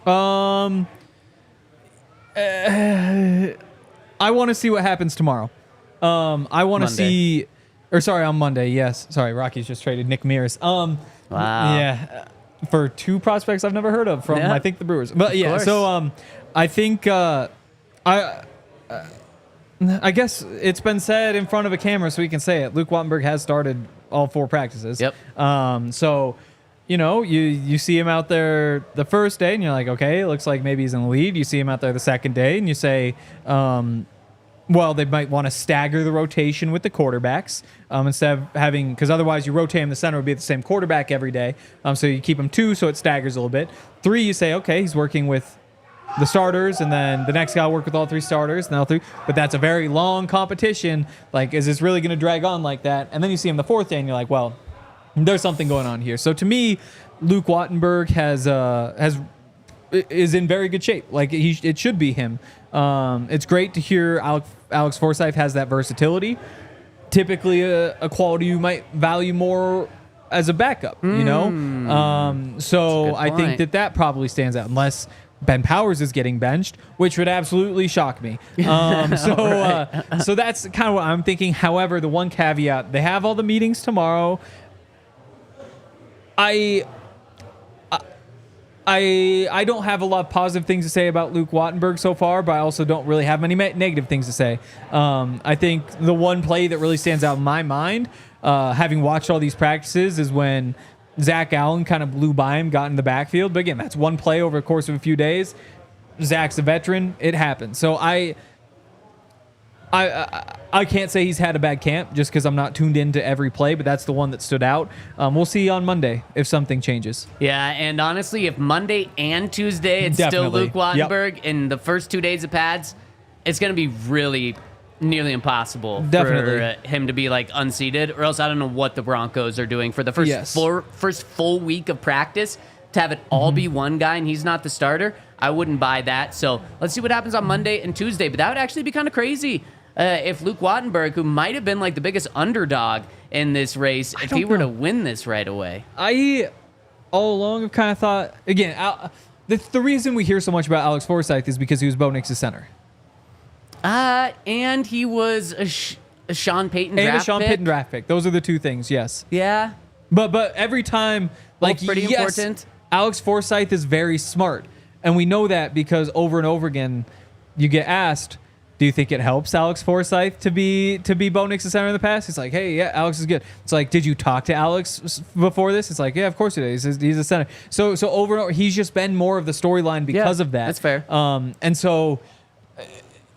I want to see what happens tomorrow. I want to see, on Monday. Yes. Sorry, Rockies just traded Nick Mears. Wow. Yeah. For 2 prospects I've never heard of from, I think, the Brewers. But yeah, course. so I think I guess it's been said in front of a camera, so we can say it. Luke Wattenberg has started all 4 practices. Yep. So, you know, you see him out there the first day, and you're like, okay, it looks like maybe he's in the lead. You see him out there the second day, and you say, well, they might want to stagger the rotation with the quarterbacks instead of having, because otherwise you rotate him, the center would be the same quarterback every day. So you keep him 2, so it staggers a little bit. 3, you say, okay, he's working with the starters, and then the next guy will work with all 3 starters, and all 3. But that's a very long competition. Like, is this really going to drag on like that? And then you see him the 4th day, and you're like, well, there's something going on here. So to me, Luke Wattenberg is in very good shape. Like, it should be him. It's great to hear Alex Forsythe has that versatility. Typically, a quality you might value more as a backup. You know, so I think that probably stands out, unless Ben Powers is getting benched, which would absolutely shock me. So that's kind of what I'm thinking. However, the one caveat: they have all the meetings tomorrow. I don't have a lot of positive things to say about Luke Wattenberg so far, but I also don't really have many negative things to say. I think the one play that really stands out in my mind, having watched all these practices, is when Zach Allen kind of blew by him, got in the backfield. But again, that's one play over the course of a few days. Zach's a veteran. It happens. So I can't say he's had a bad camp just because I'm not tuned into every play, but that's the one that stood out. We'll see on Monday if something changes. Yeah, and honestly, if Monday and Tuesday it's Definitely. still Luke Wattenberg in the first 2 days of pads, it's going to be really nearly impossible for him to be like unseated, or else I don't know what the Broncos are doing for the first full week of practice to have it all be one guy and he's not the starter. I wouldn't buy that. So let's see what happens on Monday and Tuesday, but that would actually be kind of crazy. If Luke Wattenberg, who might have been like the biggest underdog in this race, if he were to win this right away. I all along have kind of thought, again, the reason we hear so much about Alex Forsythe is because he was Bo Nix's center. And he was a Sean Payton draft pick. And a Sean Payton draft pick. Those are the 2 things, yes. Yeah. But every time, like, pretty important. Alex Forsythe is very smart. And we know that because over and over again, you get asked, do you think it helps Alex Forsythe to be Bo Nix's center in the past? He's like, hey, yeah, Alex is good. It's like, did you talk to Alex before this? It's like, yeah, of course he did. He's a center. So over and over, he's just been more of the storyline because of that. That's fair. And so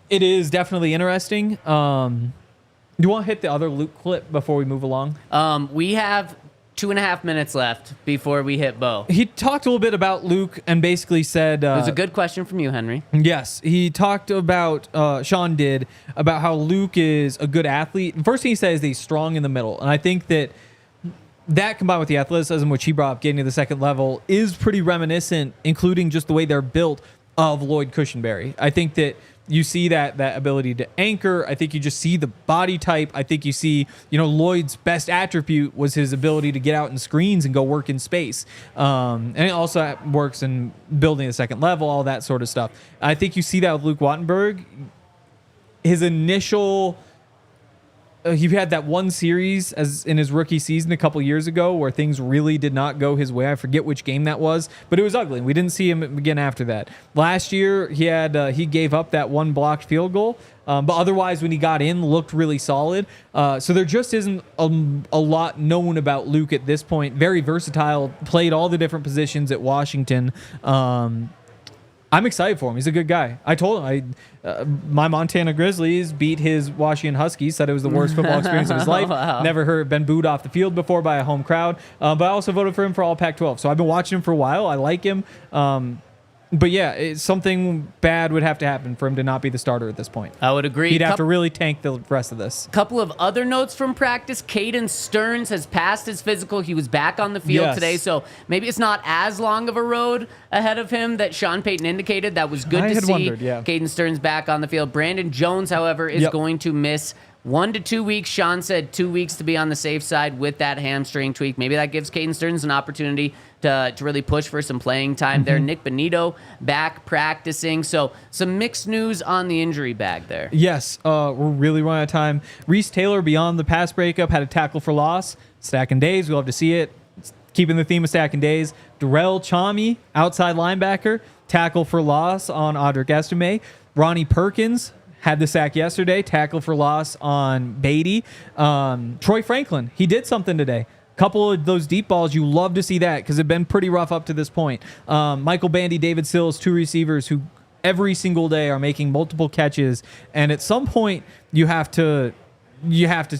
it is definitely interesting. Do you want to hit the other Luke clip before we move along? We have 2.5 minutes left before we hit Bo. He talked a little bit about Luke and basically said... it was a good question from you, Henry. Yes. He talked about, Sean did, about how Luke is a good athlete. And first thing he said is that he's strong in the middle. And I think that combined with the athleticism, which he brought up getting to the second level, is pretty reminiscent, including just the way they're built, of Lloyd Cushenberry. I think that you see that ability to anchor. I think you just see the body type. I think you see, Lloyd's best attribute was his ability to get out in screens and go work in space. And it also works in building a second level, all that sort of stuff. I think you see that with Luke Wattenberg. His initial... he had that one series as in his rookie season a couple years ago where things really did not go his way. I forget which game that was, but it was ugly. We didn't see him again after that. Last year, he gave up that one blocked field goal, but otherwise, when he got in, looked really solid. So there just isn't a lot known about Luke at this point. Very versatile, played all the different positions at Washington. I'm excited for him. He's a good guy. I told him my Montana Grizzlies beat his Washington Huskies. Said it was the worst football experience of his life. Wow. Never been booed off the field before by a home crowd. But I also voted for him for All Pac-12. So I've been watching him for a while. I like him. But yeah, something bad would have to happen for him to not be the starter at this point. I would agree. He'd have to really tank the rest of this. Couple of other notes from practice. Caden Stearns has passed his physical. He was back on the field today, so maybe it's not as long of a road ahead of him that Sean Payton indicated. That was good to see. Wondered, yeah. Caden Stearns back on the field. Brandon Jones, however, is going to miss 1 to 2 weeks. Sean said 2 weeks to be on the safe side with that hamstring tweak. Maybe that gives Caden Stearns an opportunity to really push for some playing time there. Nick Benito back practicing. So some mixed news on the injury bag there. Yes, we're really running out of time. Reese Taylor, beyond the pass breakup, had a tackle for loss. Stacking days, we'll have to see it. Keeping the theme of stacking days. Darrell Chami, outside linebacker, tackle for loss on Audric Estime. Ronnie Perkins had the sack yesterday, tackle for loss on Beatty. Troy Franklin, he did something today. Couple of those deep balls, you love to see that because they've been pretty rough up to this point. Michael Bandy, David Sills, 2 receivers who every single day are making multiple catches, and at some point you have to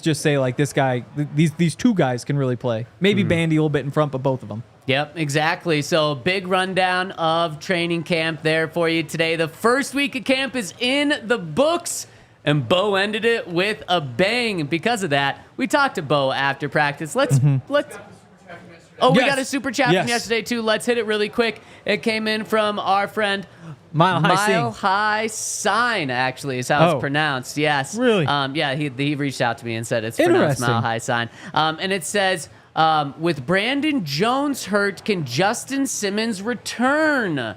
just say, like, this guy, these 2 guys can really play. Maybe Bandy a little bit in front, but both of them. Yep, exactly. So big rundown of training camp there for you today. The first week of camp is in the books, and Bo ended it with a bang. Because of that, we talked to Bo after practice. We got a super chat from yesterday too. Let's hit it really quick. It came in from our friend Mile High Sign, actually, is how it's pronounced. Yes. Really? Yeah, he reached out to me and said it's pronounced Mile High Sign. And it says, with Brandon Jones hurt, can Justin Simmons return?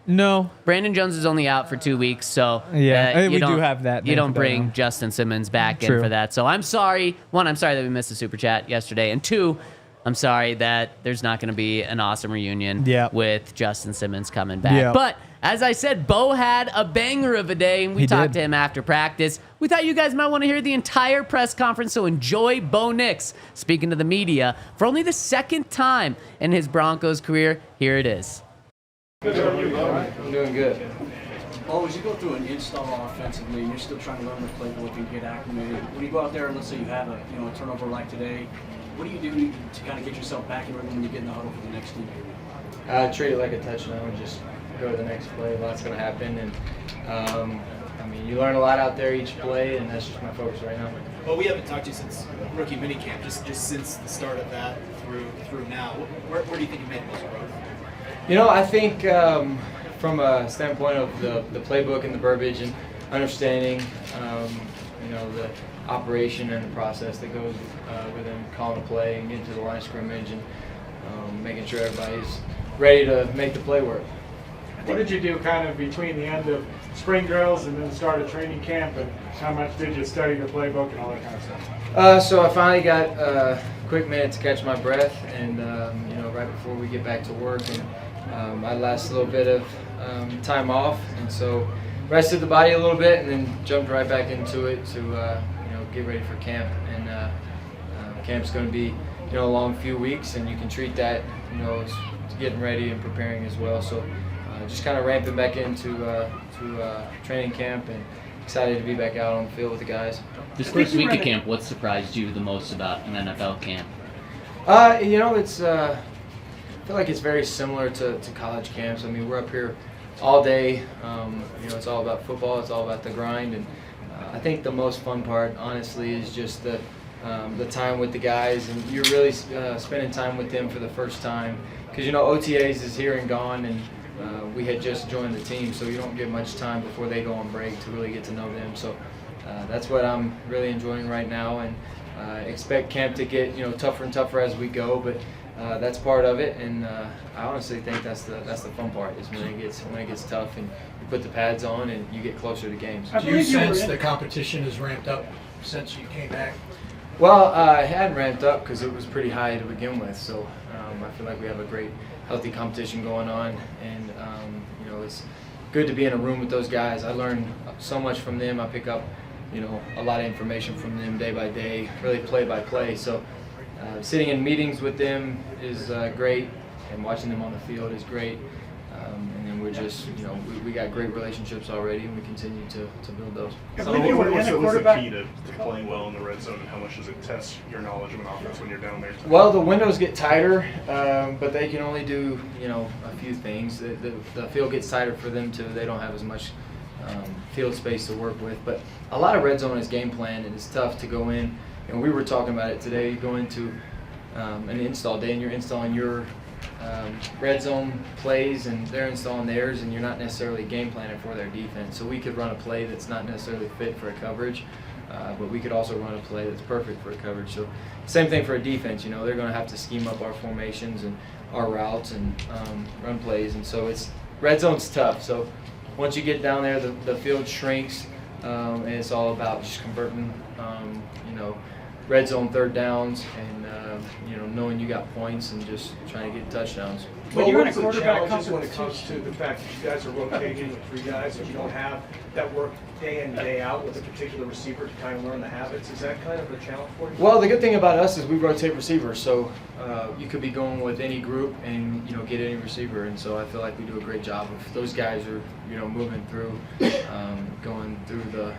No. Brandon Jones is only out for 2 weeks, so we do have that. You don't bring Justin Simmons back in for that. So I'm sorry. 1, I'm sorry that we missed the super chat yesterday, and 2, I'm sorry that there's not going to be an awesome reunion with Justin Simmons coming back. Yeah. But as I said, Bo had a banger of a day, and we talked to him after practice. We thought you guys might want to hear the entire press conference, so enjoy Bo Nix speaking to the media for only the 2nd time in his Broncos career. Here it is. I'm doing good. Bo, as you go through an install offensively, and you're still trying to learn the playbook and get acclimated. When you go out there and let's say you have a turnover like today, what do you do to kind of get yourself back in rhythm when you get in the huddle for the next team? Treat it like a touchdown and just go to the next play. A lot's going to happen, and you learn a lot out there each play, and that's just my focus right now. Well, we haven't talked to you since rookie minicamp, just since the start of that through now. Where do you think you made the most growth? I think from a standpoint of the playbook and the verbiage and understanding, the operation and the process that goes within calling a play and getting to the line of scrimmage and making sure everybody's ready to make the play work. What did you do kind of between the end of spring drills and then the start of training camp, and how much did you study the playbook and all that kind of stuff? So I finally got a quick minute to catch my breath, and right before we get back to work, and I last a little bit of time off, and so rested the body a little bit, and then jumped right back into it to get ready for camp. And camp's going to be a long few weeks, and you can treat that as getting ready and preparing as well. So just kind of ramping back into training camp, and excited to be back out on the field with the guys. This first week of camp, what surprised you the most about an NFL camp? It's I feel like it's very similar to college camps. I mean, we're up here all day. It's all about football. It's all about the grind, and I think the most fun part, honestly, is just the time with the guys, and you're really spending time with them for the first time. Because OTAs is here and gone, and we had just joined the team, so you don't get much time before they go on break to really get to know them. So that's what I'm really enjoying right now, and expect camp to get tougher and tougher as we go. But that's part of it, and I honestly think that's the fun part is when it gets tough and you put the pads on and you get closer to games. Do you sense the competition has ramped up since you came back? Well, it hadn't ramped up because it was pretty high to begin with. So I feel like we have a great, healthy competition going on, and it's good to be in a room with those guys. I learn so much from them. I pick up a lot of information from them day by day, really play by play. So sitting in meetings with them is great, and watching them on the field is great. And then we're just, we got great relationships already, and we continue to build those. So what's the key to playing well in the red zone, and how much does it test your knowledge of an offense when you're down there? Well, the windows get tighter, but they can only do, a few things. The field gets tighter for them too. They don't have as much field space to work with. But a lot of red zone is game plan, and it's tough to go in. And we were talking about it today. You go into an install day, and you're installing your red zone plays, and they're installing theirs, and you're not necessarily game planning for their defense. So we could run a play that's not necessarily fit for a coverage, but we could also run a play that's perfect for a coverage. So same thing for a defense. They're going to have to scheme up our formations and our routes and run plays, and so red zone's tough. So once you get down there, the field shrinks, and it's all about just converting, red zone third downs, and knowing you got points and just trying to get touchdowns. But you're in a quarterback competition when it comes to the fact that you guys are rotating with three guys, and you don't have that work day in, day out with a particular receiver to kind of learn the habits. Is that kind of a challenge for you? Well, the good thing about us is we rotate receivers, so you could be going with any group and get any receiver, and so I feel like we do a great job of those guys are moving through, going through the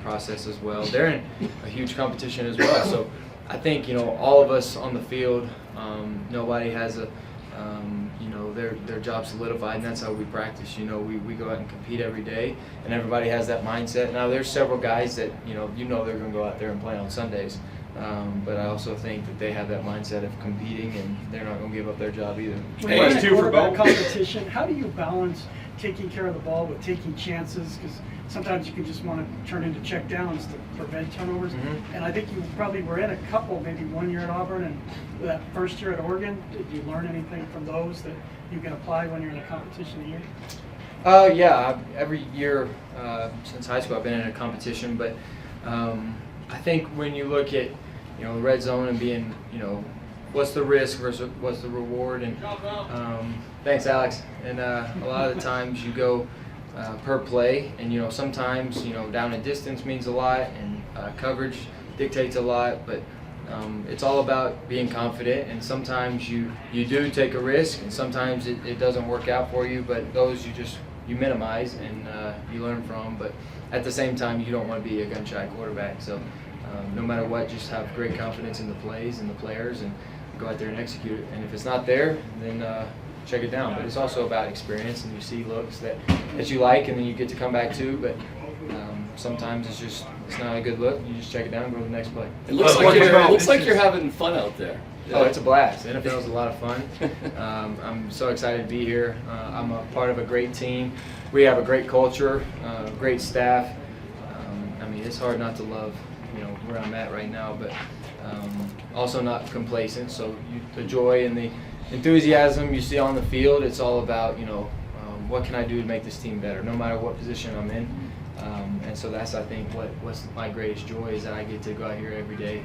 process as well. They're in a huge competition as well, so I think all of us on the field, nobody has their job solidified, and that's how we practice. We go out and compete every day, and everybody has that mindset. Now there's several guys that they're going to go out there and play on Sundays, but I also think that they have that mindset of competing, and they're not going to give up their job either. When you're in a quarterback competition, how do you balance taking care of the ball with taking chances? Because sometimes you can just want to turn into check downs to prevent turnovers. Mm-hmm. And I think you probably were in a couple, maybe 1 year at Auburn and that first year at Oregon. Did you learn anything from those that you can apply when you're in a competition here? Yeah, every year since high school I've been in a competition, but I think when you look at red zone and being what's the risk versus what's the reward, and thanks Alex, and a lot of the times you go per play, and sometimes down and distance means a lot, and coverage dictates a lot, but it's all about being confident, and sometimes you do take a risk, and sometimes it doesn't work out for you, but those you minimize and you learn from. But at the same time, you don't want to be a gun-shy quarterback, so no matter what, just have great confidence in the plays and the players, and go out there and execute it. And if it's not there, then check it down. But it's also about experience, and you see looks that you like, and then you get to come back to. But sometimes it's not a good look. You just check it down and go to the next play. It looks like you're having fun out there. Oh, it's a blast. NFL is a lot of fun. I'm so excited to be here. I'm a part of a great team. We have a great culture, great staff. It's hard not to love, where I'm at right now, but also not complacent. So the joy and the enthusiasm you see on the field, it's all about, what can I do to make this team better, no matter what position I'm in. And so that's, I think, what's my greatest joy is that I get to go out here every day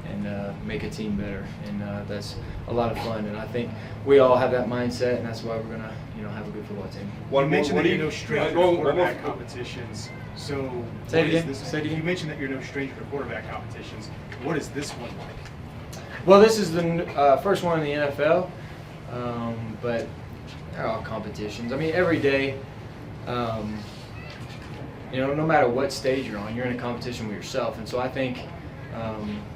and make a team better, and that's a lot of fun. And I think we all have that mindset, and that's why we're gonna, have a good football team. You mentioned that you're no stranger to quarterback competitions. So say it again. You mentioned that you're no stranger to quarterback competitions. What is this one like? Well, this is the first one in the NFL, but they're all competitions. Every day, no matter what stage you're on, you're in a competition with yourself. And so I think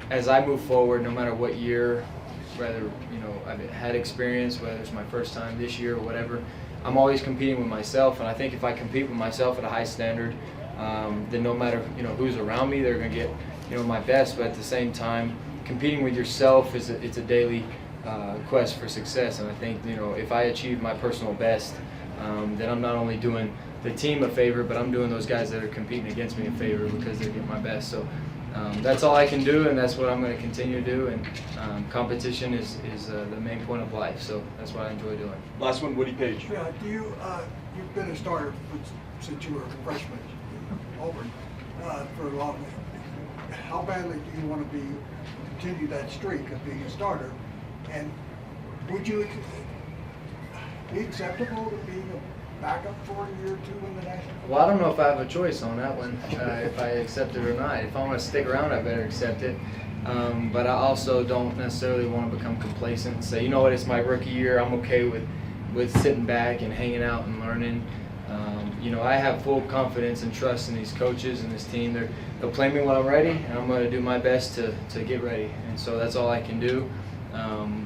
as I move forward, no matter what year, whether I've had experience, whether it's my first time this year or whatever, I'm always competing with myself. And I think if I compete with myself at a high standard, then no matter who's around me, they're going to get my best. But at the same time, competing with yourself it's a daily quest for success. And I think if I achieve my personal best, then I'm not only doing the team a favor, but I'm doing those guys that are competing against me a favor because they're getting my best. So that's all I can do, and that's what I'm going to continue to do. And competition is the main point of life, so that's what I enjoy doing. Last one, Woody Page. Yeah, you've been a starter since you were a freshman in Auburn for a long time. How badly do you want to continue that streak of being a starter? And would you be acceptable to being a backup for a year or two in the national? Well, I don't know if I have a choice on that one, if I accept it or not. If I want to stick around, I better accept it. But I also don't necessarily want to become complacent and say, you know what, it's my rookie year. I'm okay with sitting back and hanging out and learning. You know, I have full confidence and trust in these coaches and this team. They'll play me when I'm ready, and I'm going to do my best to get ready. And so that's all I can do.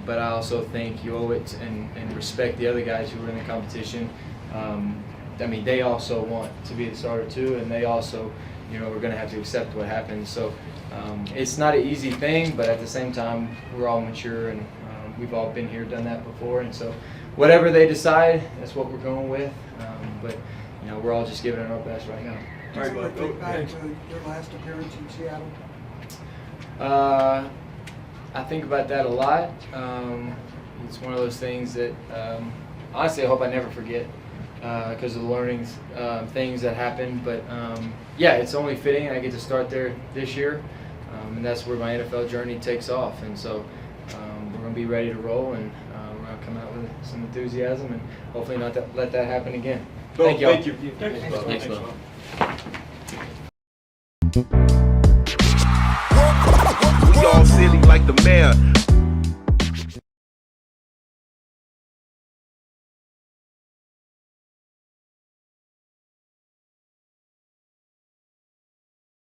But I also think you owe it and respect the other guys who are in the competition. I mean, they also want to be the starter too, and they also, you know, are going to have to accept what happens. So it's not an easy thing, but at the same time, we're all mature, and we've all been here, done that before. And so whatever they decide, that's what we're going with. But, you know, we're all just giving it our best right now. Do you ever think back to your last appearance in Seattle? I think about that a lot. It's one of those things that, honestly, I hope I never forget because of the learnings, things that happen. But, yeah, it's only fitting I get to start there this year, and that's where my NFL journey takes off. And so we're going to be ready to roll, and we're going to come out with some enthusiasm and hopefully not let that happen again. Thank you. Thank you. Thanks, Bo. We all silly like the mayor.